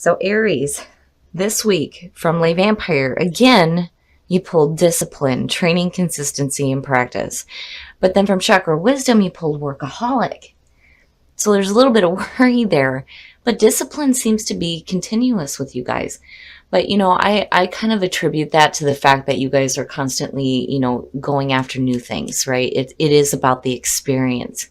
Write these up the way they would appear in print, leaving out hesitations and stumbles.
So Aries, this week from Lay Vampire, again, you pulled discipline, training, consistency, and practice. But then from Chakra Wisdom, you pulled workaholic. So there's a little bit of worry there. But discipline seems to be continuous with you guys. But, I kind of attribute that to the fact that you guys are constantly, going after new things, right? It is about the experience.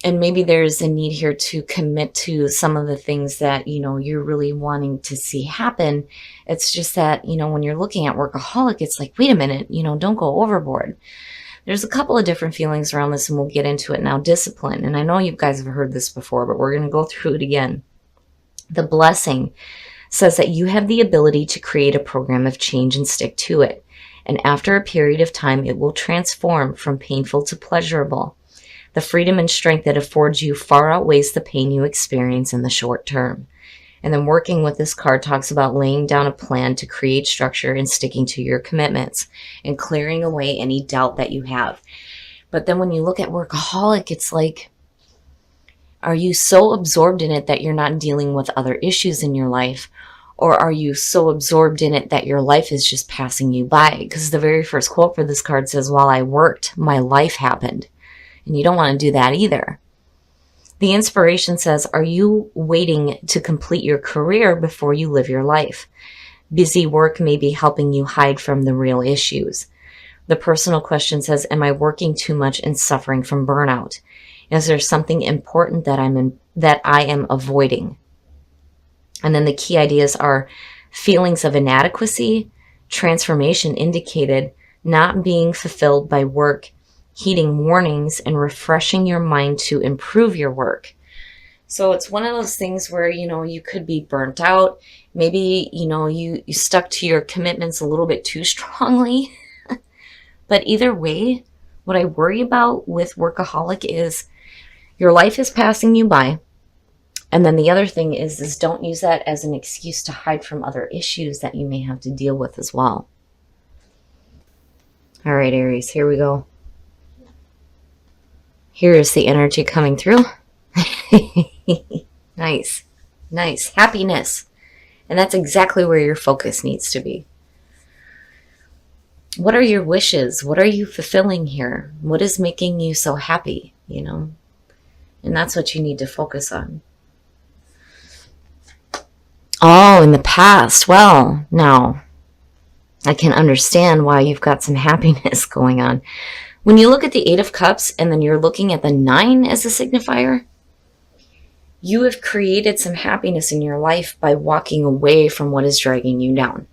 And maybe there's a need here to commit to some of the things that, you're really wanting to see happen. It's just that, when you're looking at workaholic, it's like, wait a minute, don't go overboard. There's a couple of different feelings around this, and we'll get into it now. Discipline. And I know you guys have heard this before, but we're going to go through it again. The blessing says that you have the ability to create a program of change and stick to it. And after a period of time, it will transform from painful to pleasurable. The freedom and strength that affords you far outweighs the pain you experience in the short term. And then working with this card talks about laying down a plan to create structure and sticking to your commitments and clearing away any doubt that you have. But then when you look at workaholic, it's like, are you so absorbed in it that you're not dealing with other issues in your life? Or are you so absorbed in it that your life is just passing you by? Because the very first quote for this card says, while I worked, my life happened. And you don't want to do that either. The inspiration says, are you waiting to complete your career before you live your life? Busy work may be helping you hide from the real issues. The personal question says, am I working too much and suffering from burnout? Is there something important that I am avoiding? And then the key ideas are feelings of inadequacy, transformation indicated, not being fulfilled by work, heeding warnings, and refreshing your mind to improve your work. So it's one of those things where, you could be burnt out. Maybe, you stuck to your commitments a little bit too strongly. But either way, what I worry about with workaholic is your life is passing you by. And then the other thing is don't use that as an excuse to hide from other issues that you may have to deal with as well. All right, Aries, here we go. Here is the energy coming through. Nice. Happiness. And that's exactly where your focus needs to be. What are your wishes? What are you fulfilling here? What is making you so happy, And that's what you need to focus on. Oh, in the past. Well, now I can understand why you've got some happiness going on. When you look at the 8 of Cups and then you're looking at the 9 as a signifier, you have created some happiness in your life by walking away from what is dragging you down.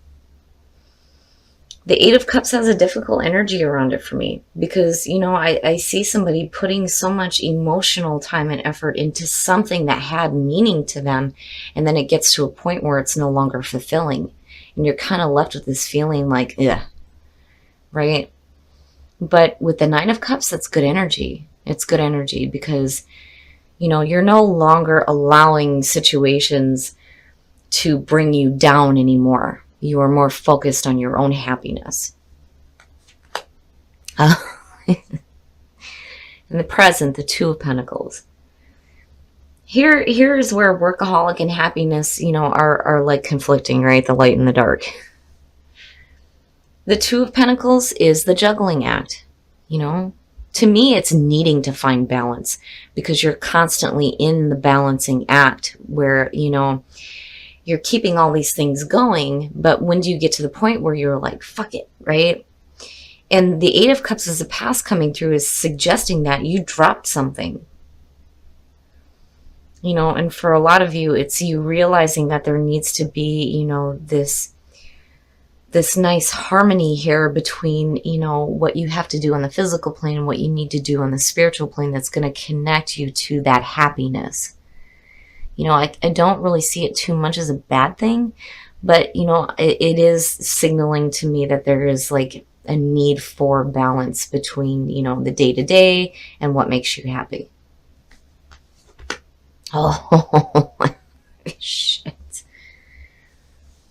The 8 of Cups has a difficult energy around it for me because, I see somebody putting so much emotional time and effort into something that had meaning to them, and then it gets to a point where it's no longer fulfilling, and you're kind of left with this feeling like, ugh, right? But with the 9 of Cups, that's good energy. It's good energy because, you're no longer allowing situations to bring you down anymore. You are more focused on your own happiness. In the present, the 2 of Pentacles. Here's where workaholic and happiness, are like conflicting, right? The light and the dark. The 2 of Pentacles is the juggling act, To me, it's needing to find balance because you're constantly in the balancing act where, you're keeping all these things going, but when do you get to the point where you're like, fuck it, right? And the 8 of Cups as a past coming through is suggesting that you dropped something. And for a lot of you, it's you realizing that there needs to be, this nice harmony here between, what you have to do on the physical plane and what you need to do on the spiritual plane that's going to connect you to that happiness. I don't really see it too much as a bad thing, but, it is signaling to me that there is like a need for balance between, the day-to-day and what makes you happy. Oh, shit.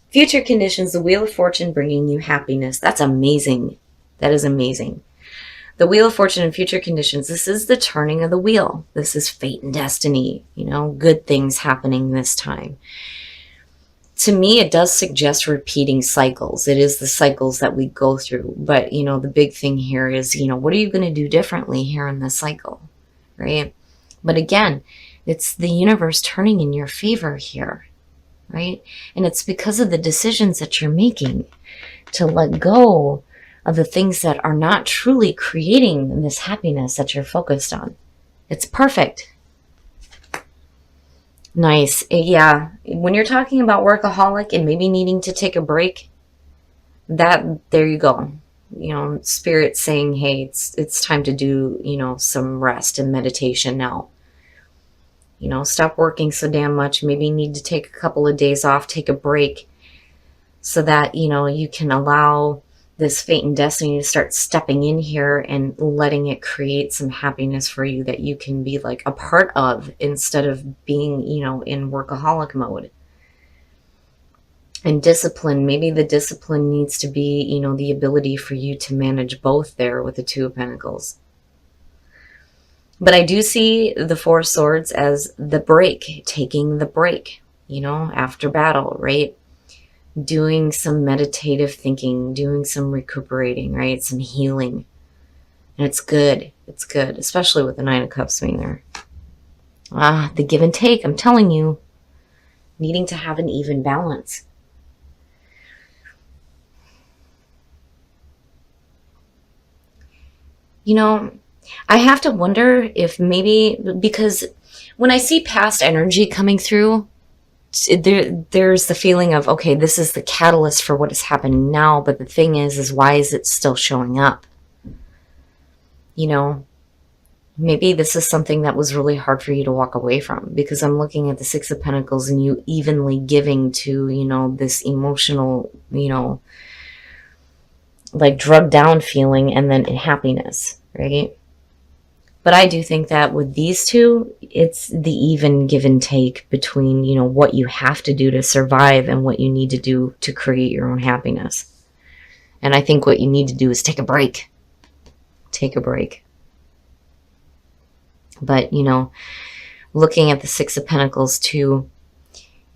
Future conditions, the Wheel of Fortune bringing you happiness. That's amazing. That is amazing. The Wheel of Fortune and future conditions. This is the turning of the wheel. This is fate and destiny, good things happening this time. To me, it does suggest repeating cycles. It is the cycles that we go through. But, the big thing here is, what are you going to do differently here in this cycle, right? But again, it's the universe turning in your favor here, right? And it's because of the decisions that you're making to let go of the things that are not truly creating this happiness that you're focused on. It's perfect. Nice. Yeah. When you're talking about workaholic and maybe needing to take a break, there you go. Spirit saying, hey, it's time to do, some rest and meditation now. Stop working so damn much. Maybe you need to take a couple of days off, take a break so that, you can allow this fate and destiny to start stepping in here and letting it create some happiness for you that you can be like a part of instead of being, in workaholic mode. And discipline, maybe the discipline needs to be, the ability for you to manage both there with the Two of Pentacles. But I do see the Four of Swords as the break, taking the break, after battle, right? Doing some meditative thinking, doing some recuperating, right? Some healing. And it's good. It's good, especially with the Nine of Cups being there. The give and take, I'm telling you. Needing to have an even balance. I have to wonder if maybe, because when I see past energy coming through, there's the feeling of, okay, this is the catalyst for what is happening now, but the thing is why is it still showing up? Maybe this is something that was really hard for you to walk away from, because I'm looking at the Six of Pentacles and you evenly giving to, this emotional, like drugged down feeling and then happiness, right? But I do think that with these two, it's the even give and take between, what you have to do to survive and what you need to do to create your own happiness. And I think what you need to do is take a break. Take a break. But, looking at the Six of Pentacles too,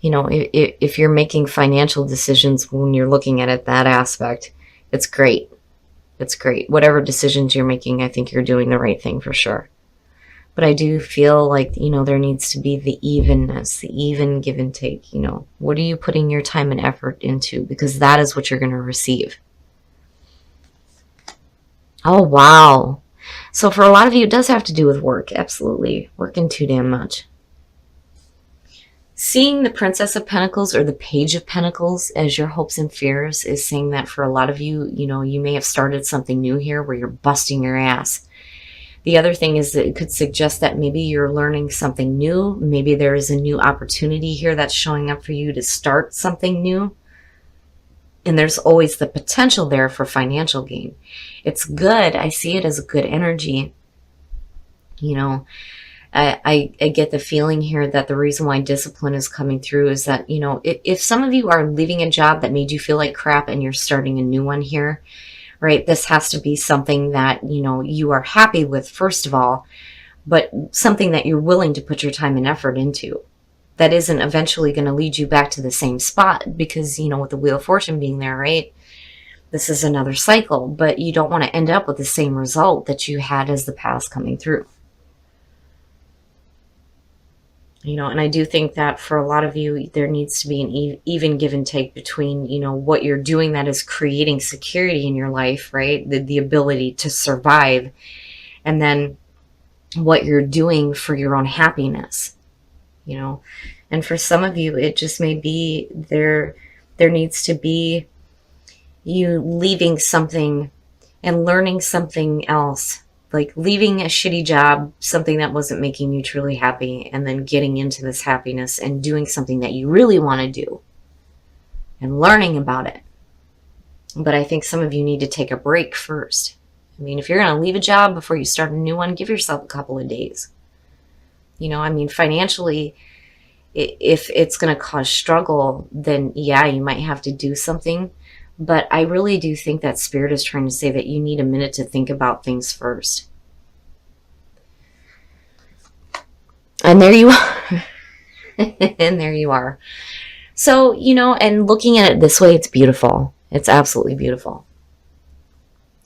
if you're making financial decisions when you're looking at it, that aspect, it's great. It's great. Whatever decisions you're making, I think you're doing the right thing for sure. But I do feel like, there needs to be the evenness, the even give and take. What are you putting your time and effort into? Because that is what you're going to receive. Oh, wow. So for a lot of you, it does have to do with work. Absolutely. Working too damn much. Seeing the Princess of Pentacles or the Page of Pentacles as your hopes and fears is saying that for a lot of you, you may have started something new here where you're busting your ass. The other thing is that it could suggest that maybe you're learning something new. Maybe there is a new opportunity here that's showing up for you to start something new. And there's always the potential there for financial gain. It's good. I see it as a good energy. I get the feeling here that the reason why discipline is coming through is that, if some of you are leaving a job that made you feel like crap and you're starting a new one here, right? This has to be something that, you are happy with, first of all, but something that you're willing to put your time and effort into. That isn't eventually going to lead you back to the same spot because, with the Wheel of Fortune being there, right? This is another cycle, but you don't want to end up with the same result that you had as the past coming through. And I do think that for a lot of you, there needs to be an even give and take between, what you're doing that is creating security in your life, right? The ability to survive, and then what you're doing for your own happiness, And for some of you, it just may be there needs to be you leaving something and learning something else. Like leaving a shitty job, something that wasn't making you truly happy, and then getting into this happiness and doing something that you really want to do and learning about it. But I think some of you need to take a break first. I mean, if you're going to leave a job before you start a new one, give yourself a couple of days. Financially, if it's going to cause struggle, then yeah, you might have to do something. But I really do think that Spirit is trying to say that you need a minute to think about things first. And there you are. And there you are. So, and looking at it this way, it's beautiful. It's absolutely beautiful.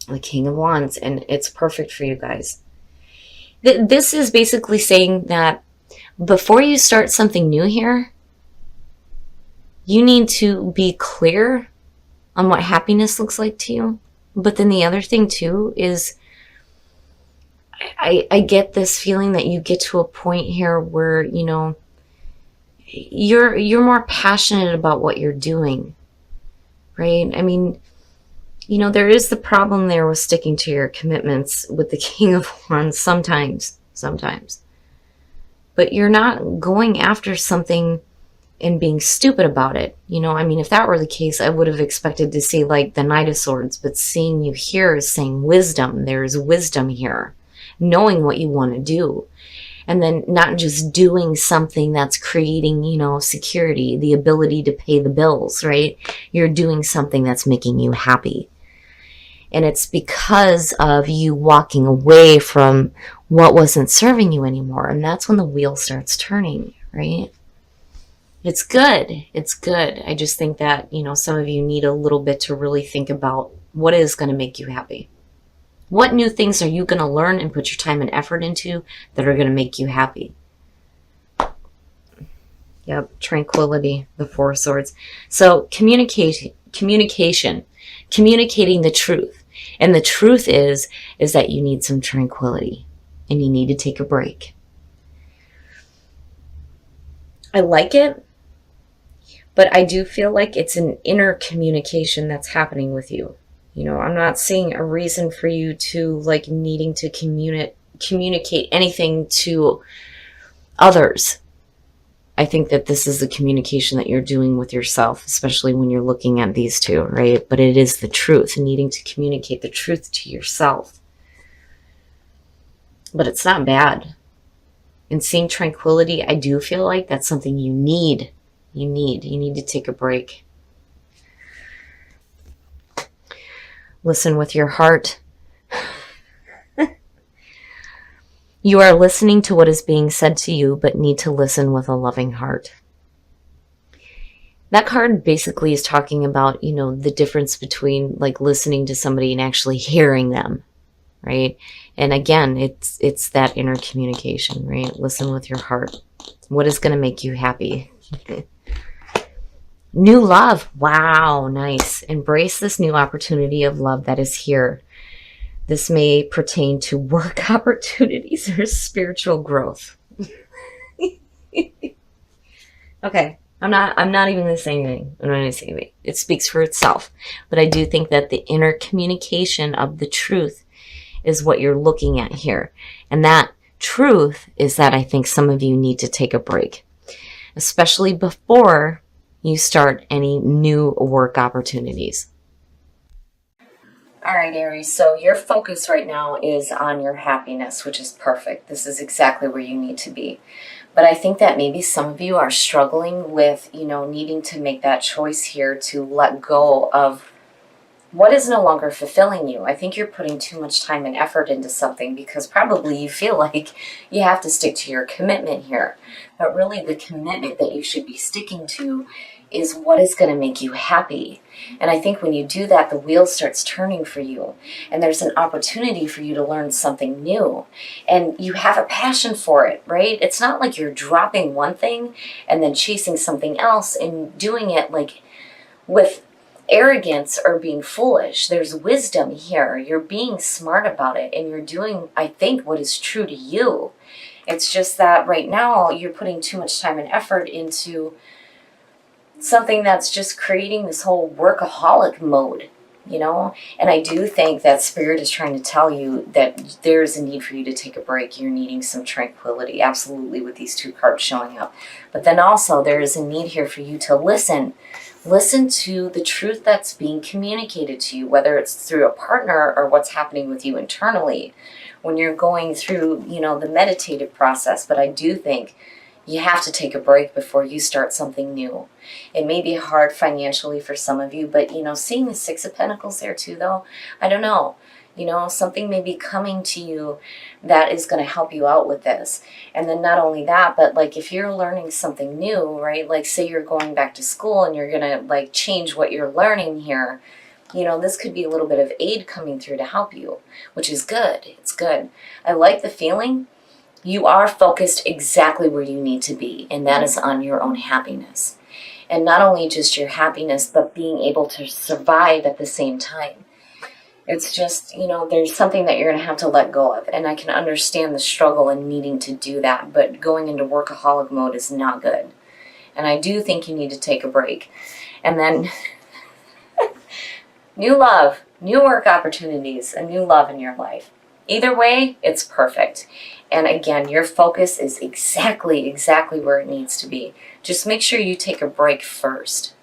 The King of Wands, and it's perfect for you guys. This is basically saying that before you start something new here, you need to be clear on what happiness looks like to you. But then the other thing too is I get this feeling that you get to a point here where, you're more passionate about what you're doing, right? I mean, there is the problem there with sticking to your commitments with the King of Wands sometimes. But you're not going after something and being stupid about it. I mean, if that were the case, I would have expected to see like the Knight of Swords, but seeing you here is saying wisdom. There's wisdom here, knowing what you want to do. And then not just doing something that's creating, security, the ability to pay the bills, right? You're doing something that's making you happy. And it's because of you walking away from what wasn't serving you anymore. And that's when the wheel starts turning, right? It's good. It's good. I just think that, some of you need a little bit to really think about what is going to make you happy. What new things are you going to learn and put your time and effort into that are going to make you happy? Yep, tranquility, the Four of Swords. So communication, communicating the truth. And the truth is that you need some tranquility and you need to take a break. I like it, but I do feel like it's an inner communication that's happening with you. I'm not seeing a reason for you to like needing to communicate anything to others. I think that this is the communication that you're doing with yourself, especially when you're looking at these two, right? But it is the truth, needing to communicate the truth to yourself. But it's not bad. And seeing tranquility, I do feel like that's something you need. You need to take a break. Listen with your heart. You are listening to what is being said to you, but need to listen with a loving heart. That card basically is talking about, the difference between like listening to somebody and actually hearing them, right? And again, it's that inner communication, right? Listen with your heart. What is going to make you happy? New love. Wow, nice. Embrace this new opportunity of love that is here. This may pertain to work opportunities or spiritual growth. Okay, I'm not even going to say anything. I'm not going to say anything. It speaks for itself. But I do think that the inner communication of the truth is what you're looking at here. And that truth is that I think some of you need to take a break, especially before you start any new work opportunities. All right, Aries, so your focus right now is on your happiness, which is perfect. This is exactly where you need to be. But I think that maybe some of you are struggling with, needing to make that choice here to let go of what is no longer fulfilling you. I think you're putting too much time and effort into something because probably you feel like you have to stick to your commitment here. But really the commitment that you should be sticking to is what is going to make you happy. And I think when you do that, the wheel starts turning for you. And there's an opportunity for you to learn something new. And you have a passion for it, right? It's not like you're dropping one thing and then chasing something else and doing it like with arrogance or being foolish. There's wisdom here. You're being smart about it and you're doing, I think, what is true to you. It's just that right now you're putting too much time and effort into something that's just creating this whole workaholic mode, And I do think that Spirit is trying to tell you that there's a need for you to take a break. You're needing some tranquility, absolutely, with these two cards showing up. But then also there is a need here for you to listen. Listen to the truth that's being communicated to you, whether it's through a partner or what's happening with you internally when you're going through, the meditative process. But I do think, You have to take a break before you start something new. It may be hard financially for some of you, but seeing the Six of Pentacles there too, though, I don't know. Something may be coming to you that is going to help you out with this. And then not only that, but like if you're learning something new, right? Like say you're going back to school and you're going to like change what you're learning here. This could be a little bit of aid coming through to help you, which is good. It's good. I like the feeling. You are focused exactly where you need to be, and that is on your own happiness. And not only just your happiness, but being able to survive at the same time. It's just, there's something that you're going to have to let go of. And I can understand the struggle in needing to do that, but going into workaholic mode is not good. And I do think you need to take a break. And then new love, new work opportunities, a new love in your life. Either way, it's perfect. And again, your focus is exactly where it needs to be. Just make sure you take a break first.